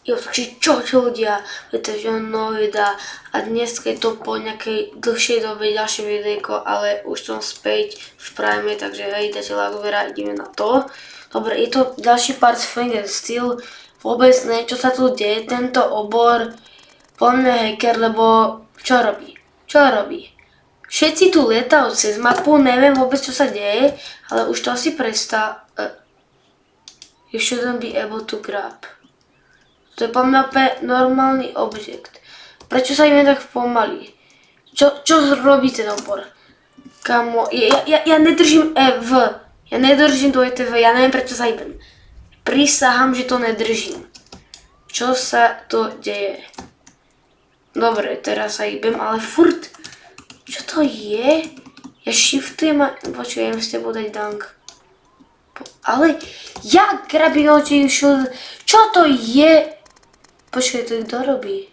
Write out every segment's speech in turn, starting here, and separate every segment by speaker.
Speaker 1: Jo, takže čo ľudia, pretože on vydá a dnes je to po nejakej dlhšej dobe ďalšie videjko, ale už som späť v Prime, takže hej, dajte like, ideme na to. Dobre, je to ďalší part Fling and Steel, vôbec ne, čo sa tu deje, tento obor, podľa mňa hacker, lebo čo robí? Čo robí? Všetci tu lietajú cez mapu, neviem vôbec čo sa deje, ale už to asi prestá. You shouldn't be able to grab. To je po mňa normálny objekt. Prečo sa im tak pomalí? Čo robí ten obor? Kamo, ja nedržím EV. Ja nedržím to ETV, ja neviem prečo sa hýbem. Prisahám, že to nedržím. Čo sa to deje? Dobre, teraz sa hýbem, ale furt. Čo to je? Ja shiftujem a... Počkaj, idem s tebou dať dunk. Ale jak grabí oči všude? Čo to je? Počkaj, to kto robí?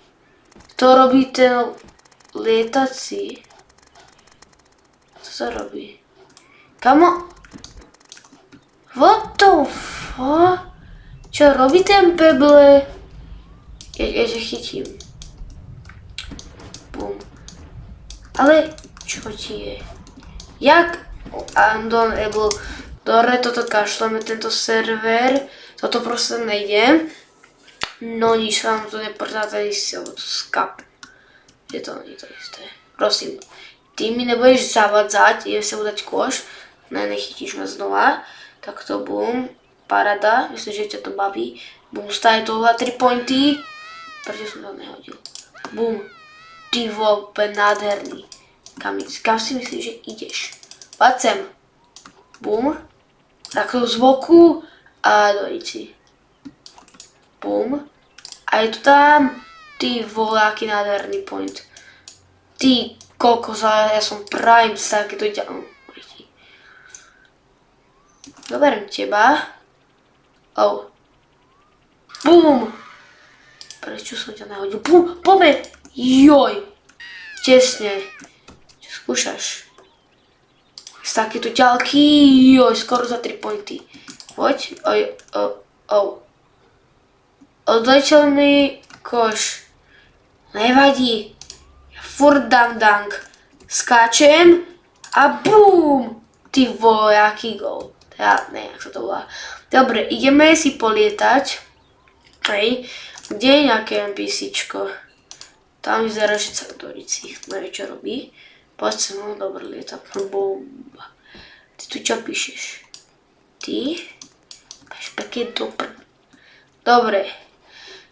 Speaker 1: To robí ten lietací. Co sa robí? Kamo? What the fuck? Čo robí ten peble? Ja sa chytím. Bum. Ale čo ti je? Jak? Andon able. Dobre, toto kašleme, tento server. Toto proste nejde. No nič, vám to neprzáte isté, lebo to skap. Je to isté. Prosím, ty mi nebudeš zavadzať, idem sa udať koš. Ne, nechytíš ma znova. Tak to bum. Parada, myslím, že ťa to baví. Bum, stále to 3 pointy. Prečo som to nehodil? Bum. Ty vole, úplne nádherný. Kam si myslíš, že ideš? Poď sem. Bum. Takto z boku a do ici. Bum. A je to tam. Ty vole, aký nádherný point. Ty kokos, ja som prime star, keď to ide... Zoberiem teba. Oh. Bum. Prečo som ťa nahodil? Bum, poďme. Joj. Tesne. Čo skúšaš? Z takéto ďalky. Joj, skoro za 3 pointy. Poď. Oj, Odletel mi koš. Nevadí. Ja furt dám dunk. Skáčem a bum! Ty vole, aký gól. Ja neviem, jak sa to volá. Dobre, ideme si polietať. Hej. Kde je nejaké NPCčko? Tam vyzerá, že sa do rici. Neviem, čo robí. Poď sa, no dobre, lieta. Bum. Ty tu čo píšeš? Ty? Máš pekne dobre. Dobre.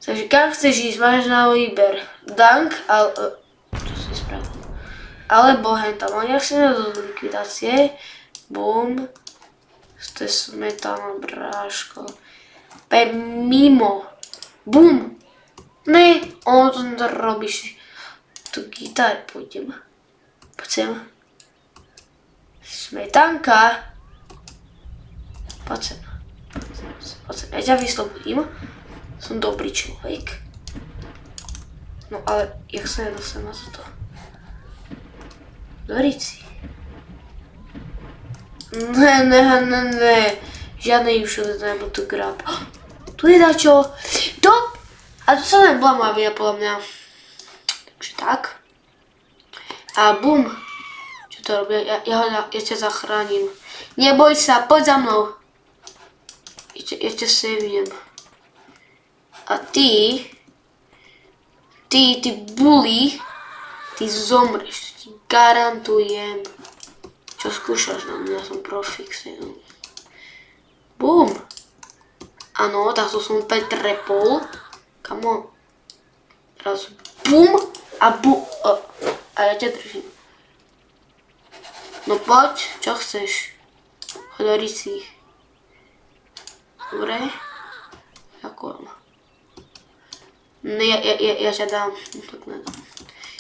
Speaker 1: Takže kam chceš ísť? Máš na výber. Dunk, ale... Čo si spravil? Alebo hentam. Ale nejak si do likvidácie. Bum. To je smetana, bráško. Mimo. Bum. Ne, ono to nerobíš. Tu gitáre pôjdem. Poď sem. Smetanka. Poď sem. Ja ťa vyslobodím. Som dobrý človek. No ale jak sa nedostanem na toto? Do rici. Ne. Žiadne ušude to nebol tu grab. Tu je dačo. A to sa nebola moja vina podľa mňa. Takže tak. A bum. Čo to robí? Ja ťa zachránim. Neboj sa, poď za mnou. Ja ťa seviem. A ty bully, ty zomreš, ti garantujem. Čo skúšaš na mňa, som profik. Bum. Áno, takto som opäť trepol. Come on. Teraz bum a bum. A ja ťa držím. No poď, čo chceš? Choď do rici. Dobre? Ďakujem. No ja ťa dám. Tak nedám.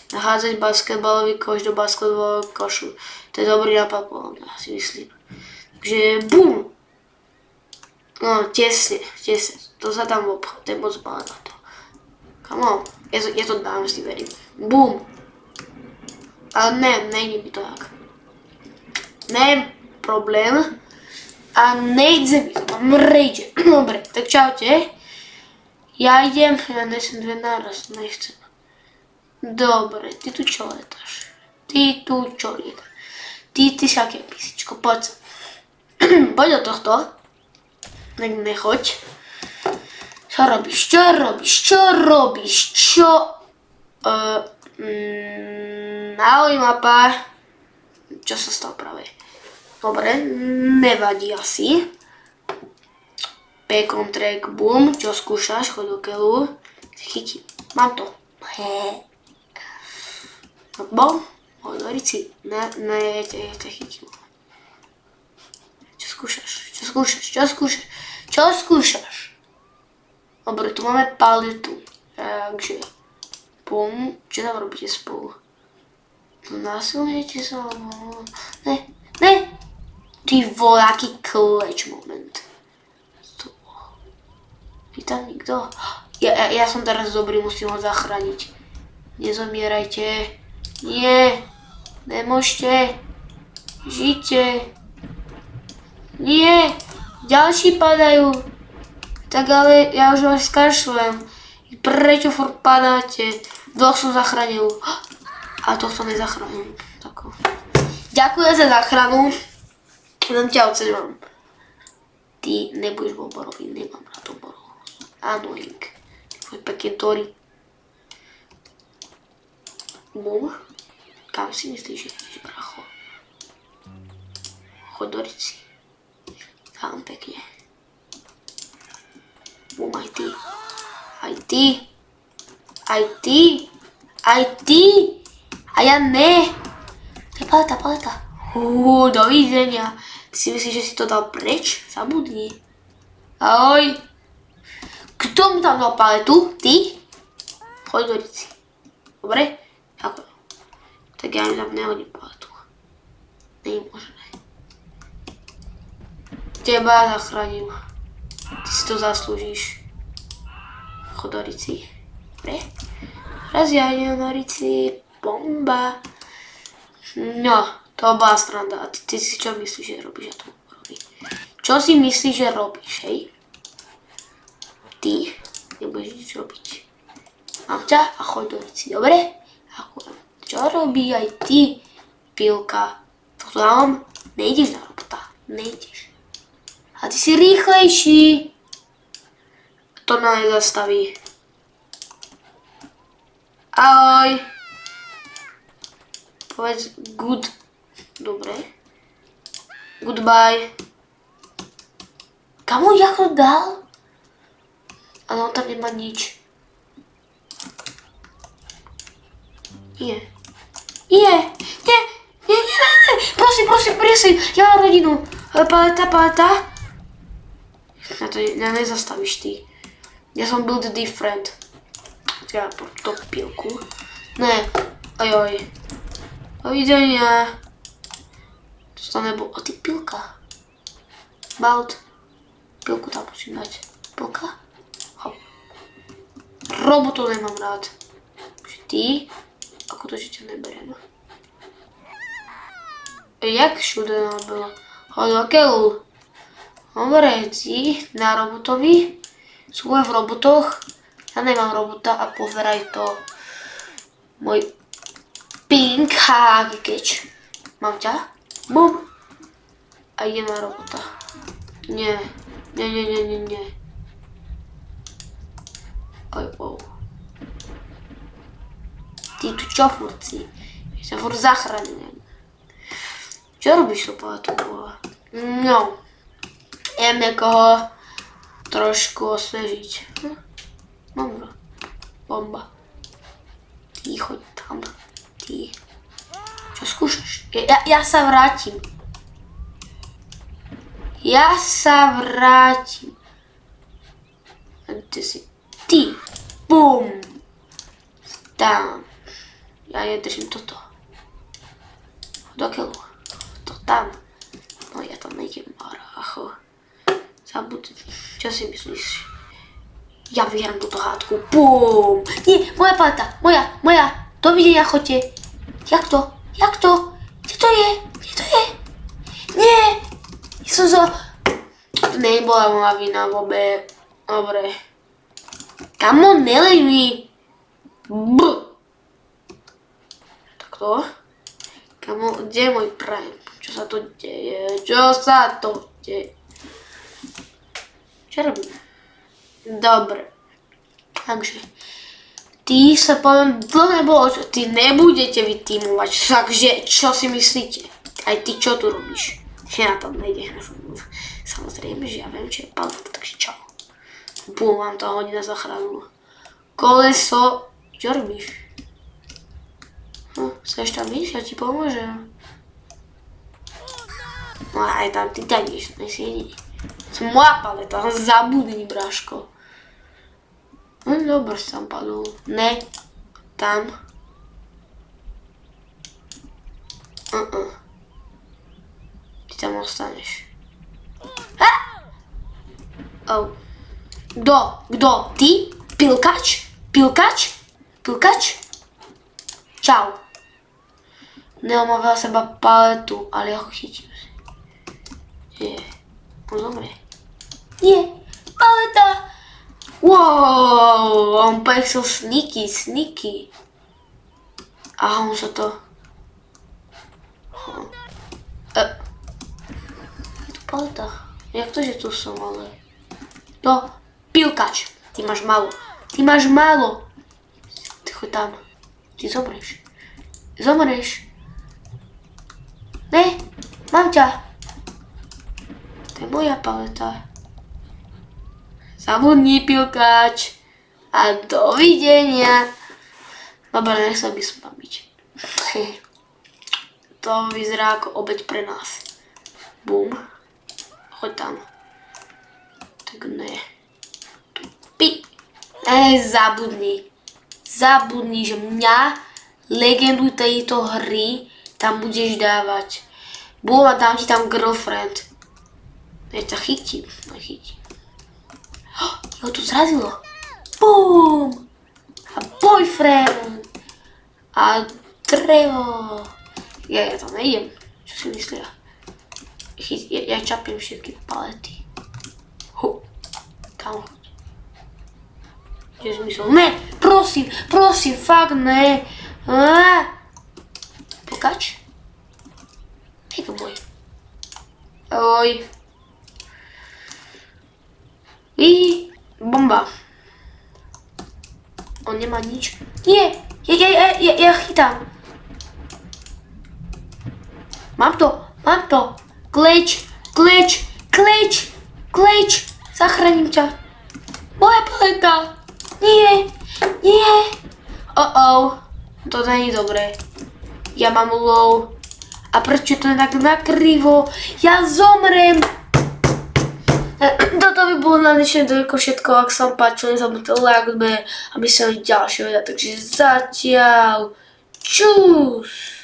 Speaker 1: Nahádzať basketbalový koš do basketbalového košu. To je dobrý nápad, podľa mňa, si myslím. Takže bum. No, tesne. To sa tam obchod, to je moc bána to. Come on, ja to dám, si verím. Bum. Ale nejde mi to tak. Ne problém. A nejde mi to, mám rage. Dobre, tak čaute. Ja idem, ja nesem dve naraz, nechcem. Dobre, ty tu čo letáš? Ty tu čo lietaš? Ty si aké písičko, poď. Poď do tohto. Nechoď. Čo robíš? Ahoj mapa. Čo sa stalo práve? Dobre, nevadí asi. Pekon track, boom. Čo skúšaš? Choď do keľu. Chytím. Mám to. Bom. Hovorí si. Ja ťa chytím. Čo skúšaš? Dobre, tu máme paletu. Takže. Bum. Čo tam robíte spolu? Násilujete sa? Ne. Ty vole, aký kleč moment. Je tam nikto? Ja som teraz dobrý, musím ho zachrániť. Nezomierajte. Nie. Nemôžete. Žite. Nie. Ďalší padajú. Tak ale ja už vás skašľujem. Prečo furt padáte? Dvoch som zachránil. A tohto nezachránil. Tako. Ďakujem za záchranu. Len ťa oceňujem. Ty nebudeš boborový, nemám na to borov. Annoying. Tvoj pekne Tori. Bum. Kam si myslíš, že ideš, bracho? Choď do rici. Tam pekne. Bum, aj ty. A ja ne. To je paleta. Dovidenia. Ty si myslíš, že si to dal preč? Zabudni. Ahoj. Kto mu tam dal paletu? Ty? Choď do rici. Dobre? Ďakujem. Tak ja mi tam nehodím paletu. Nie je možné. Teba zachránim. Ty si to zaslúžiš. Choď do rici. Dobre? Raz ja idem na rici. Bomba. No, to bola sranda. A ty si čo myslíš, že robíš? Ja to robím. Čo si myslíš, že robíš, hej? Ty nebudeš nič robiť. Mám ťa a choď do rici, dobre? Čo robí aj ty, pilka? Toto tam nejdeš na robota. Nejdeš. A ty si rýchlejší. To ma nezastaví. Ahoj. Povedz good. Dobre. Goodbye. Kamu ja ho dal? Ale on tam nemá nič. Nie. Prosím. Ja mám rodinu. Paleta. Ja nezastavíš ty. Ja som build different. Ja po to pilku. Ne. Ojoj. Dovidenia. To nebolo. A ty pilka. Baut. Pilku tam musím dať. Pilka? Hop. Robotov nemám rád. Ty? Ako to, že ťa neberiem? Jak všude nám bylo? Choď do keľu. Dobre, ty na robotovi. Sú v robotoch. Ja nemám robota a poveraj to. Môj pink keč. Mám ťa? Bum. A idem na robota. Nie. Wow. Ty tu čo furt si? Ja sa furt zachránim. Čo robíš tu paletu? No. Idem niekoho trošku osvežiť. Dobre. Bomba. Ty choď tam. Ty. Čo skúšaš? Ja sa vrátim. A ty si. Ty. Bum. Tam. Ja nedržím toto. Do keľu. To tam. No ja tam nejdem, baracho. Zabudni. Čo si myslíš? Ja vyhrám túto hádku. Bum. Nie, moja paleta. Moja. Dovidenia, choďte. Jak to? Kde to je? Nie. Ja som to nebola moja vina vôbec. Dobre. Kamo, nelej mi. Takto. Kamo, kde je môj prime? Čo sa to deje? Čo sa to deje? Čo robím? Dobre. Takže. Ty sa poviem, dlho nebolo, čo ty nebudete vytímovať. Takže, čo si myslíte? Aj ty, čo tu robíš? Ja tam nejde. Samozrejme, že ja viem, čo je palka, takže čau. Bum, mám to hodina zachránila. Koleso, čo robíš? Chceš tam ísť? Ja ti pomôžem. No aj tam ty tak ideš, nejsi jediný. Som moja paleta, zabudni, bráško. No dobre, som padol. Ne, tam. Ty tam ostaneš. Oh. Kto? Ty? Pilkač? Čau. Neo má veľa seba paletu, ale ja ho chytím si. Nie. On zomrie. Nie. Paleta. Wow. On pexil sneaky. Aha, on sa to... Je tu paleta. Jak to, že tu som, ale... No, pilkač. Ty máš málo. Ty choď tam. Ty zomreš. Ne, mám ťa. To je moja paleta. Zabudni, pilkač. A dovidenia. Dobre, nechcel by som tam byť. To vyzerá ako obeť pre nás. Bum. Choď tam. Tak ne. Zabudni, že mňa, legendu tejto hry, tam budeš dávať. Bum, a dám ti tam girlfriend. Ja ťa chytím. Jo, to zrazilo. Bum. A boyfriend. A drevo. Ja tam nejdem. Čo si myslia? Ja čapiem všetky palety. Tam choď. Čo je zmysel? Ne, prosím, fakt ne. Pilkač? Hej, môj. Oj. Bomba. On nemá nič. Nie, ja chytám. Mám to. Kleč. Zachránim ťa. Moja paleta. Nie. To není dobré. Ja mám low. A prečo to je tak nakrivo? Ja zomrem. Toto by bolo na dnešné dojko všetko. Ak sa vám páčilo, nezabudnite like, aby sa ďalšieho videa. Takže zatiaľ. Čus.